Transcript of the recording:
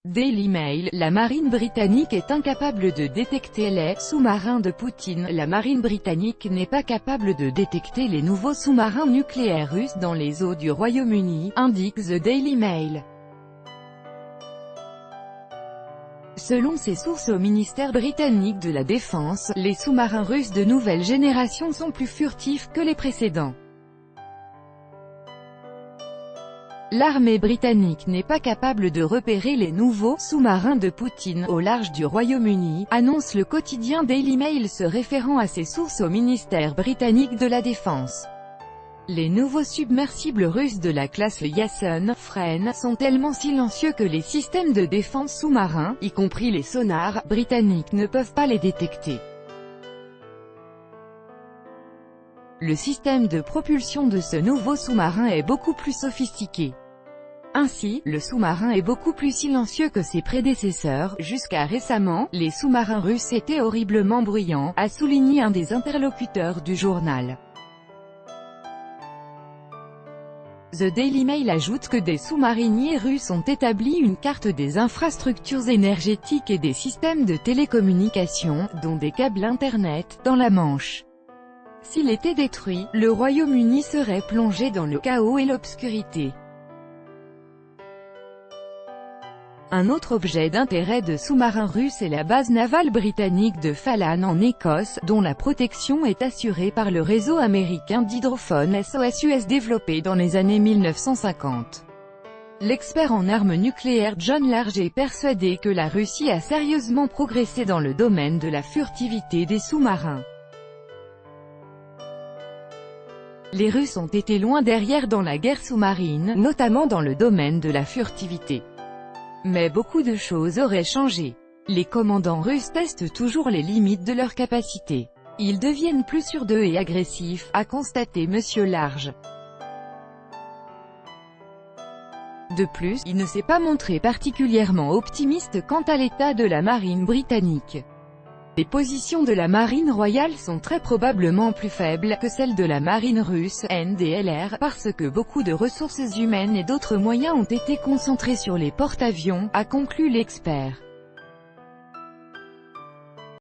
Daily Mail, la marine britannique est incapable de détecter les sous-marins de Poutine. La marine britannique n'est pas capable de détecter les nouveaux sous-marins nucléaires russes dans les eaux du Royaume-Uni, indique The Daily Mail. Selon ses sources au ministère britannique de la Défense, les sous-marins russes de nouvelle génération sont plus furtifs que les précédents. L'armée britannique n'est pas capable de repérer les nouveaux sous-marins de Poutine au large du Royaume-Uni, annonce le quotidien Daily Mail se référant à ses sources au ministère britannique de la Défense. Les nouveaux submersibles russes de la classe Yasen Fren sont tellement silencieux que les systèmes de défense sous-marins, y compris les sonars, britanniques ne peuvent pas les détecter. Le système de propulsion de ce nouveau sous-marin est beaucoup plus sophistiqué. Ainsi, le sous-marin est beaucoup plus silencieux que ses prédécesseurs. Jusqu'à récemment, les sous-marins russes étaient horriblement bruyants, a souligné un des interlocuteurs du journal. The Daily Mail ajoute que des sous-mariniers russes ont établi une carte des infrastructures énergétiques et des systèmes de télécommunications, dont des câbles Internet, dans la Manche. S'il était détruit, le Royaume-Uni serait plongé dans le chaos et l'obscurité. Un autre objet d'intérêt de sous-marins russes est la base navale britannique de Fallan en Écosse, dont la protection est assurée par le réseau américain d'hydrophones SOS-US développé dans les années 1950. L'expert en armes nucléaires John Large est persuadé que la Russie a sérieusement progressé dans le domaine de la furtivité des sous-marins. Les Russes ont été loin derrière dans la guerre sous-marine, notamment dans le domaine de la furtivité. Mais beaucoup de choses auraient changé. Les commandants russes testent toujours les limites de leur capacité. Ils deviennent plus sûrs d'eux et agressifs, a constaté Monsieur Large. De plus, il ne s'est pas montré particulièrement optimiste quant à l'état de la marine britannique. Les positions de la marine royale sont très probablement plus faibles que celles de la marine russe, NDLR, parce que beaucoup de ressources humaines et d'autres moyens ont été concentrés sur les porte-avions, a conclu l'expert.